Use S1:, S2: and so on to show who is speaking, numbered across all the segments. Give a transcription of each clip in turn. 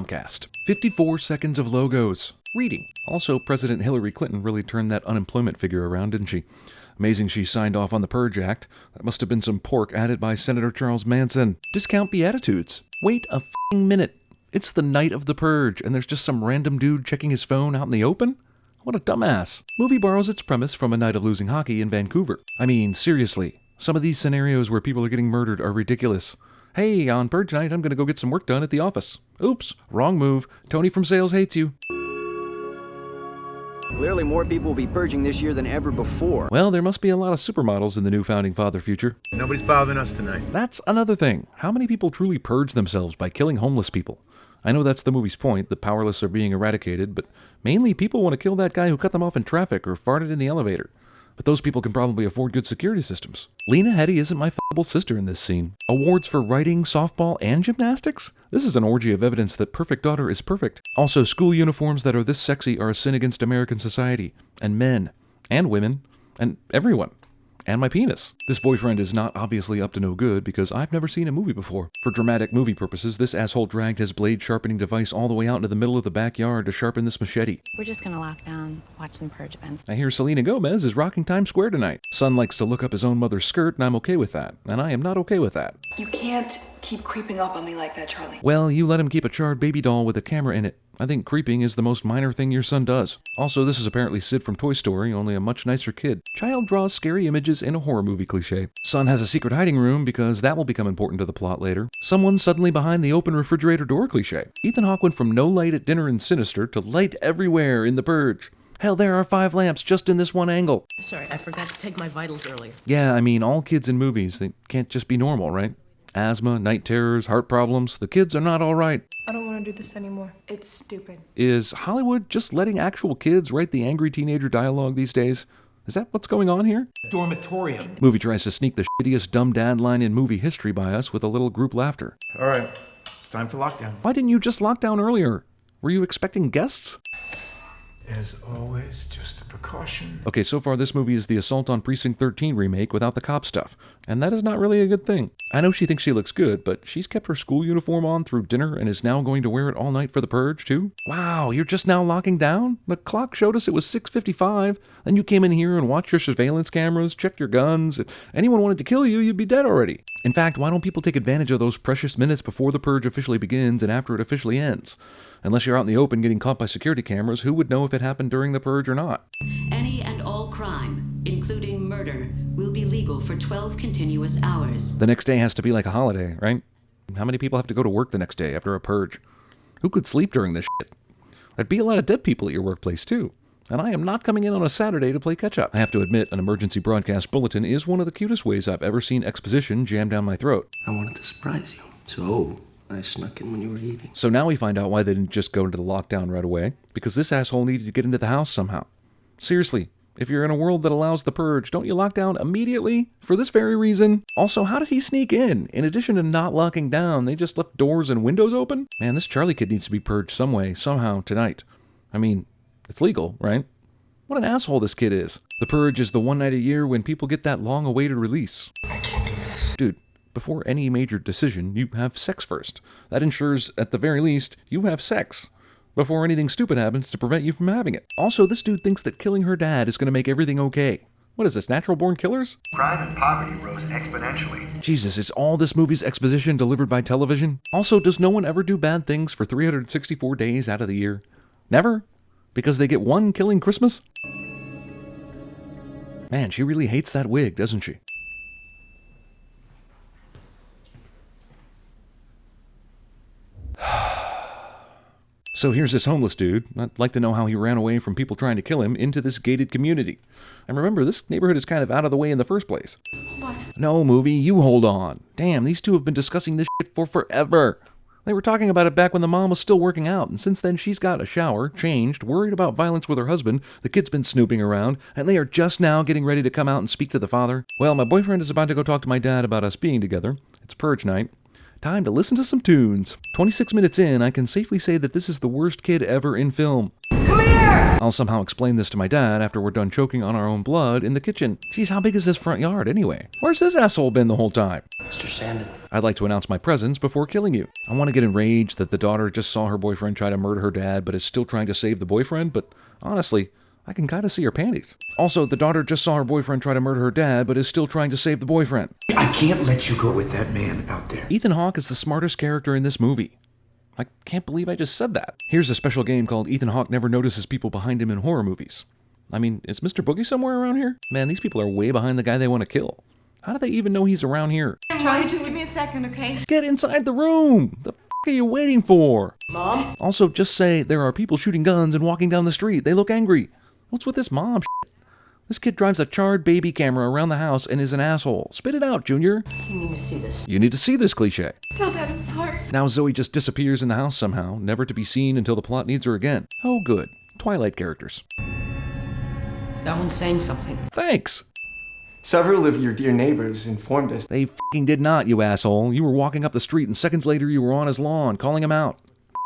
S1: Comcast. 54 seconds of logos. Reading. Also, President Hillary Clinton really turned that unemployment figure around, didn't she? Amazing she signed off on the Purge Act. That must have been some pork added by Senator Charles Manson. Discount Beatitudes. Wait a f***ing minute. It's the night of the Purge, and there's just some random dude checking his phone out in the open? What a dumbass. Movie borrows its premise from A Night of Losing Hockey in Vancouver. I mean, seriously. Some of these scenarios where people are getting murdered are ridiculous. Hey, on Purge night, I'm gonna go get some work done at the office. Oops, wrong move. Tony from sales hates you.
S2: Clearly more people will be purging this year than ever before.
S1: Well, there must be a lot of supermodels in the new Founding Father future.
S3: Nobody's bothering us tonight.
S1: That's another thing. How many people truly purge themselves by killing homeless people? I know that's the movie's point, the powerless are being eradicated, but mainly people want to kill that guy who cut them off in traffic or farted in the elevator. But those people can probably afford good security systems. Lena Headey isn't my f***able sister in this scene. Awards for writing, softball, and gymnastics? This is an orgy of evidence that Perfect Daughter is perfect. Also, school uniforms that are this sexy are a sin against American society, and men, and women, and everyone. And my penis. This boyfriend is not obviously up to no good because I've never seen a movie before. For dramatic movie purposes, this asshole dragged his blade sharpening device all the way out into the middle of the backyard to sharpen this machete.
S4: We're just gonna lock down, watch some Purge events.
S1: I hear Selena Gomez is rocking Times Square tonight. Son likes to look up his own mother's skirt, and I'm okay with that. And I am not okay with that.
S5: You can't keep creeping up on me like that, Charlie.
S1: Well, you let him keep a charred baby doll with a camera in it. I think creeping is the most minor thing your son does. Also, this is apparently Sid from Toy Story, only a much nicer kid. Child draws scary images in a horror movie cliche. Son has a secret hiding room because that will become important to the plot later. Someone's suddenly behind the open refrigerator door cliche. Ethan Hawke went from no light at dinner in Sinister to light everywhere in The Purge. Hell, there are 5 lamps just in this one angle.
S6: Sorry, I forgot to take my vitals earlier.
S1: Yeah, I mean, all kids in movies, they can't just be normal, right? Asthma, night terrors, heart problems, the kids are not all right.
S5: I don't want to do this anymore. It's stupid.
S1: Is Hollywood just letting actual kids write the angry teenager dialogue these days? Is that what's going on here?
S3: Dormitorium.
S1: Movie tries to sneak the shittiest dumb dad line in movie history by us with a little group laughter.
S3: All right, it's time for lockdown.
S1: Why didn't you just lock down earlier? Were you expecting guests?
S3: As always, just a precaution.
S1: Okay, so far this movie is the Assault on Precinct 13 remake without the cop stuff, and that is not really a good thing. I know she thinks she looks good, but she's kept her school uniform on through dinner and is now going to wear it all night for the Purge, too? Wow, you're just now locking down? The clock showed us it was 6:55, then you came in here and watched your surveillance cameras, checked your guns. If anyone wanted to kill you, you'd be dead already. In fact, why don't people take advantage of those precious minutes before the Purge officially begins and after it officially ends? Unless you're out in the open getting caught by security cameras, who would know if it happened during the Purge or not?
S7: Any and all crime, including murder, will be legal for 12 continuous hours.
S1: The next day has to be like a holiday, right? How many people have to go to work the next day after a Purge? Who could sleep during this shit? There'd be a lot of dead people at your workplace, too. And I am not coming in on a Saturday to play catch-up. I have to admit, an emergency broadcast bulletin is one of the cutest ways I've ever seen exposition jammed down my throat.
S8: I wanted to surprise you, so I snuck in when you were eating.
S1: So now we find out why they didn't just go into the lockdown right away, because this asshole needed to get into the house somehow. Seriously, if you're in a world that allows the Purge, don't you lock down immediately? For this very reason? Also, how did he sneak in? In addition to not locking down, they just left doors and windows open? Man, this Charlie kid needs to be purged some way, somehow, tonight. I mean, it's legal, right? What an asshole this kid is. The Purge is the one night a year when people get that long-awaited release.
S8: I can't do this.
S1: Dude, before any major decision, you have sex first. That ensures, at the very least, you have sex before anything stupid happens to prevent you from having it. Also, this dude thinks that killing her dad is going to make everything okay. What is this, natural-born killers?
S9: Crime and poverty rose exponentially.
S1: Jesus, is all this movie's exposition delivered by television? Also, does no one ever do bad things for 364 days out of the year? Never? Because they get one killing Christmas? Man, she really hates that wig, doesn't she? So here's this homeless dude. I'd like to know how he ran away from people trying to kill him into this gated community. And remember, this neighborhood is kind of out of the way in the first place.
S5: Hold on.
S1: No, movie, you hold on. Damn, these two have been discussing this shit for forever. They were talking about it back when the mom was still working out, and since then she's got a shower, changed, worried about violence with her husband, the kid's been snooping around, and they are just now getting ready to come out and speak to the father. Well, my boyfriend is about to go talk to my dad about us being together. It's Purge night. Time to listen to some tunes. 26 minutes in, I can safely say that this is the worst kid ever in film.
S5: Come here!
S1: I'll somehow explain this to my dad after we're done choking on our own blood in the kitchen. Geez, how big is this front yard anyway? Where's this asshole been the whole time?
S8: Mr. Sandin.
S1: I'd like to announce my presence before killing you. I want to get enraged that the daughter just saw her boyfriend try to murder her dad but is still trying to save the boyfriend, but honestly, I can kind of see her panties. Also, the daughter just saw her boyfriend try to murder her dad but is still trying to save the boyfriend.
S3: I can't let you go with that man out there.
S1: Ethan Hawke is the smartest character in this movie. I can't believe I just said that. Here's a special game called Ethan Hawke Never Notices People Behind Him in Horror Movies. I mean, is Mr. Boogie somewhere around here? Man, these people are way behind the guy they want to kill. How do they even know he's around here?
S5: Charlie, just give me a second, okay?
S1: Get inside the room! The f*** are you waiting for?
S6: Mom?
S1: Also, just say there are people shooting guns and walking down the street. They look angry. What's with this mom shit? This kid drives a charred baby camera around the house and is an asshole. Spit it out, Junior.
S6: You need to see this.
S1: You need to see this cliche.
S5: Tell Dad I'm sorry.
S1: Now Zoe just disappears in the house somehow, never to be seen until the plot needs her again. Oh good. Twilight characters.
S6: That one's saying something.
S1: Thanks.
S10: Several of your dear neighbors informed us.
S1: They f***ing did not, you asshole. You were walking up the street and seconds later you were on his lawn, calling him out.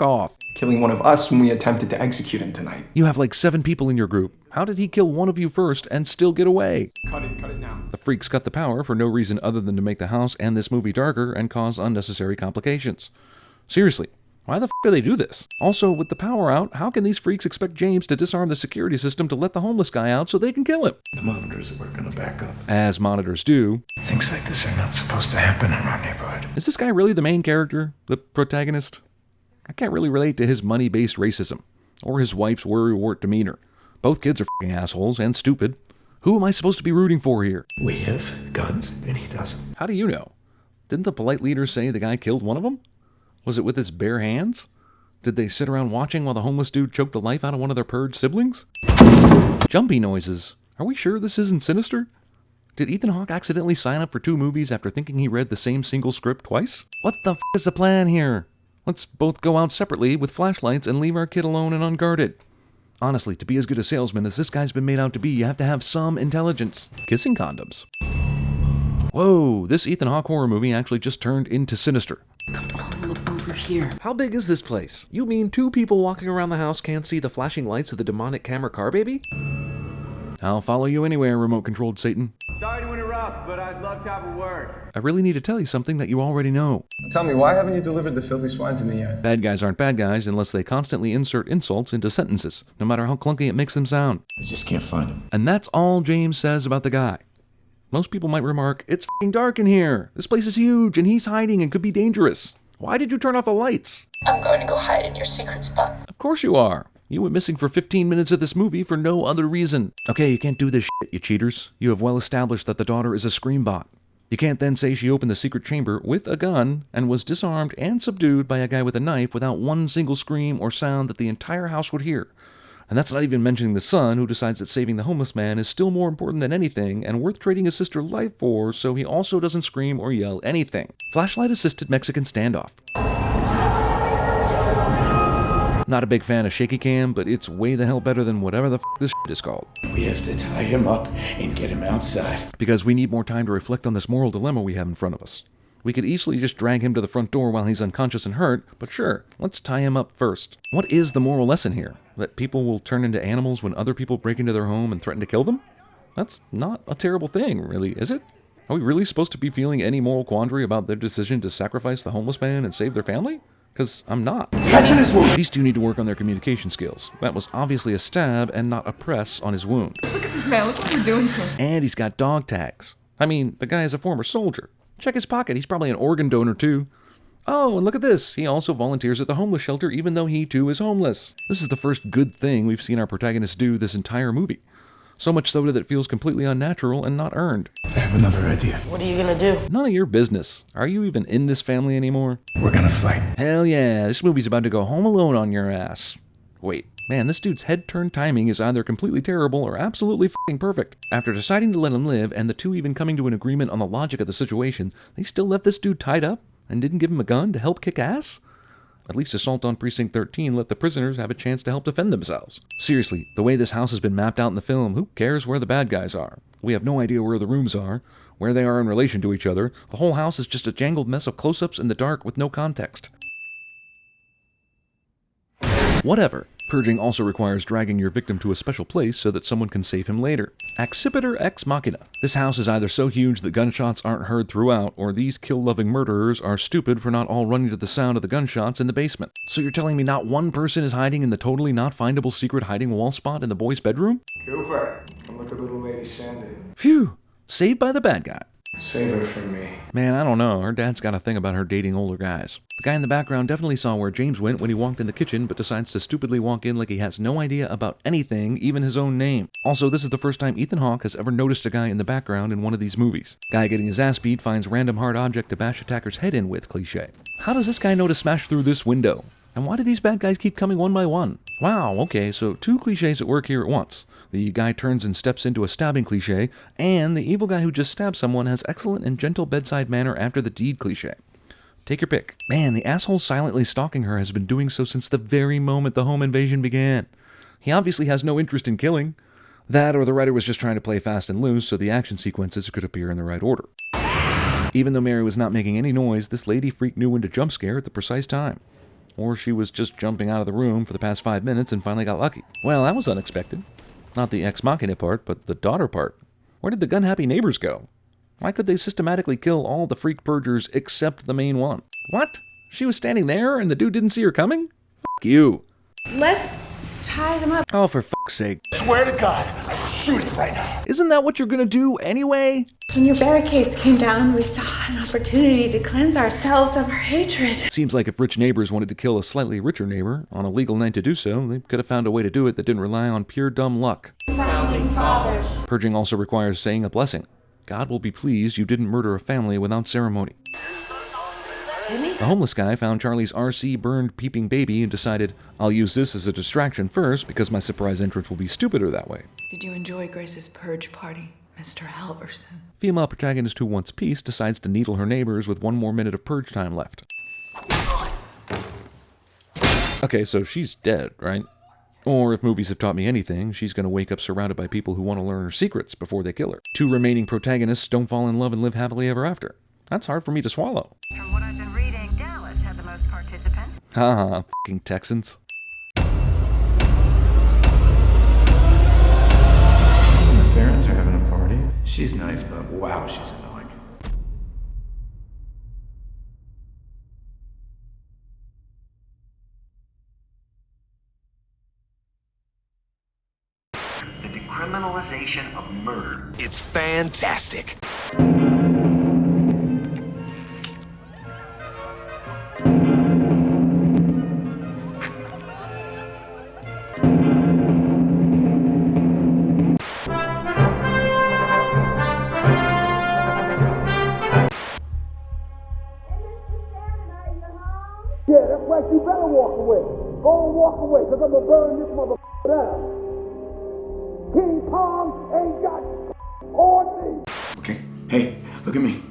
S1: F*** off.
S10: Killing one of us when we attempted to execute him tonight.
S1: You have like 7 people in your group. How did he kill one of you first and still get away?
S10: Cut it now.
S1: The freaks cut the power for no reason other than to make the house and this movie darker and cause unnecessary complications. Seriously, why the f*** do they do this? Also, with the power out, how can these freaks expect James to disarm the security system to let the homeless guy out so they can kill him?
S3: The monitors are gonna back up.
S1: As monitors do.
S3: Things like this are not supposed to happen in our neighborhood.
S1: Is this guy really the main character? The protagonist? I can't really relate to his money-based racism, or his wife's worrywart demeanor. Both kids are f***ing assholes and stupid. Who am I supposed to be rooting for here?
S3: We have guns, and he doesn't.
S1: How do you know? Didn't the polite leader say the guy killed one of them? Was it with his bare hands? Did they sit around watching while the homeless dude choked the life out of one of their Purge siblings? Jumpy noises. Are we sure this isn't sinister? Did Ethan Hawke accidentally sign up for 2 movies after thinking he read the same single script twice? What the f*** is the plan here? Let's both go out separately with flashlights and leave our kid alone and unguarded. Honestly, to be as good a salesman as this guy's been made out to be, you have to have some intelligence. Kissing condoms. Whoa, this Ethan Hawke horror movie actually just turned into sinister.
S6: Come on, look over here.
S1: How big is this place? You mean 2 people walking around the house can't see the flashing lights of the demonic camera car baby? I'll follow you anywhere, remote-controlled Satan.
S11: Sorry to interrupt, but I'd love to have a word.
S1: I really need to tell you something that you already know.
S10: Tell me, why haven't you delivered the filthy swine to me yet?
S1: Bad guys aren't bad guys unless they constantly insert insults into sentences, no matter how clunky it makes them sound.
S3: I just can't find him.
S1: And that's all James says about the guy. Most people might remark, it's f***ing dark in here. This place is huge and he's hiding and could be dangerous. Why did you turn off the lights?
S12: I'm going to go hide in your secret spot.
S1: Of course you are. You went missing for 15 minutes of this movie for no other reason. Okay, you can't do this shit, you cheaters. You have well established that the daughter is a scream bot. You can't then say she opened the secret chamber with a gun and was disarmed and subdued by a guy with a knife without one single scream or sound that the entire house would hear. And that's not even mentioning the son who decides that saving the homeless man is still more important than anything and worth trading his sister's life for, so he also doesn't scream or yell anything. Flashlight-assisted Mexican standoff. Not a big fan of shaky cam, but it's way the hell better than whatever the f*** this shit is called.
S3: We have to tie him up and get him outside.
S1: Because we need more time to reflect on this moral dilemma we have in front of us. We could easily just drag him to the front door while he's unconscious and hurt, but sure, let's tie him up first. What is the moral lesson here? That people will turn into animals when other people break into their home and threaten to kill them? That's not a terrible thing, really, is it? Are we really supposed to be feeling any moral quandary about their decision to sacrifice the homeless man and save their family? Because I'm not. These two need to work on their communication skills. That was obviously a stab and not a press on his wound.
S5: Look at this man, look what you're doing to him.
S1: And he's got dog tags. I mean, the guy is a former soldier. Check his pocket, he's probably an organ donor too. Oh, and look at this. He also volunteers at the homeless shelter even though he too is homeless. This is the first good thing we've seen our protagonist do this entire movie. So much so that it feels completely unnatural and not earned.
S3: I have another idea.
S6: What are you gonna do?
S1: None of your business. Are you even in this family anymore?
S3: We're gonna fight.
S1: Hell yeah, this movie's about to go home alone on your ass. Wait, man, this dude's head-turn timing is either completely terrible or absolutely f***ing perfect. After deciding to let him live, and the two even coming to an agreement on the logic of the situation, they still left this dude tied up and didn't give him a gun to help kick ass? At least Assault on Precinct 13 let the prisoners have a chance to help defend themselves. Seriously, the way this house has been mapped out in the film, who cares where the bad guys are? We have no idea where the rooms are, where they are in relation to each other. The whole house is just a jangled mess of close-ups in the dark with no context. Whatever. Purging also requires dragging your victim to a special place so that someone can save him later. Accipiter ex machina. This house is either so huge that gunshots aren't heard throughout, or these kill-loving murderers are stupid for not all running to the sound of the gunshots in the basement. So you're telling me not one person is hiding in the totally not findable secret hiding wall spot in the boys' bedroom?
S10: Cooper, come look at little lady Sandy.
S1: Phew! Saved by the bad guy.
S10: Save her from me.
S1: Man, I don't know. Her dad's got a thing about her dating older guys. The guy in the background definitely saw where James went when he walked in the kitchen, but decides to stupidly walk in like he has no idea about anything, even his own name. Also, this is the first time Ethan Hawke has ever noticed a guy in the background in one of these movies. Guy getting his ass beat finds random hard object to bash attacker's head in with, cliché. How does this guy know to smash through this window? And why do these bad guys keep coming one by one? Wow, okay, so two clichés at work here at once. The guy turns and steps into a stabbing cliché, and the evil guy who just stabbed someone has excellent and gentle bedside manner after the deed cliché. Take your pick. Man, the asshole silently stalking her has been doing so since the very moment the home invasion began. He obviously has no interest in killing. That or the writer was just trying to play fast and loose so the action sequences could appear in the right order. Even though Mary was not making any noise, this lady freak knew when to jump scare at the precise time. Or she was just jumping out of the room for the past 5 minutes and finally got lucky. Well, that was unexpected. Not the ex machina part, but the daughter part. Where did the gun-happy neighbors go? Why could they systematically kill all the freak purgers except the main one? What? She was standing there and the dude didn't see her coming? F*** you.
S5: Let's tie them up.
S1: Oh, for fuck's sake.
S9: Swear to God, I'll shoot it right now.
S1: Isn't that what you're gonna do anyway?
S5: When your barricades came down, we saw an opportunity to cleanse ourselves of our hatred.
S1: Seems like if rich neighbors wanted to kill a slightly richer neighbor on a legal night to do so, they could have found a way to do it that didn't rely on pure dumb luck.
S5: Founding fathers.
S1: Purging also requires saying a blessing. God will be pleased you didn't murder a family without ceremony. The homeless guy found Charlie's RC burned peeping baby and decided, I'll use this as a distraction first because my surprise entrance will be stupider that way.
S13: Did you enjoy Grace's purge party, Mr. Halverson?
S1: Female protagonist who wants peace decides to needle her neighbors with 1 more minute of purge time left. Okay, so she's dead, right? Or if movies have taught me anything, she's going to wake up surrounded by people who want to learn her secrets before they kill her. 2 remaining protagonists don't fall in love and live happily ever after. That's hard for me to swallow.
S14: From what I've been reading, Dallas had the most participants.
S1: Haha, f***ing Texans.
S3: The Farrens are having a party. She's nice, but wow, she's annoying.
S9: The decriminalization of murder. It's fantastic.
S15: Yeah, that's right, you better walk away. Go and walk away, because I'm going to burn this motherfucker down. King Kong ain't got on me.
S16: Okay, hey, look at me.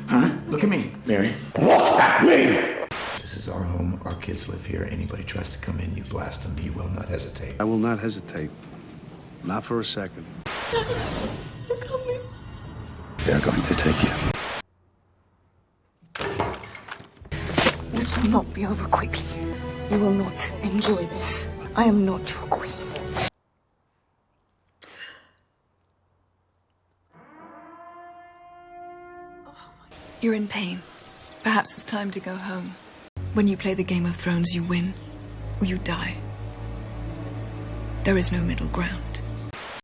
S16: Huh? Look at me, Mary. Look at me!
S3: This is our home, our kids live here. Anybody tries to come in, you blast them. You will not hesitate.
S17: I will not hesitate. Not for a second.
S16: They're going to take you.
S18: This will not be over quickly. You will not enjoy this. I am not your queen.
S13: You're in pain. Perhaps it's time to go home. When you play the Game of Thrones, you win, or you die. There is no middle ground.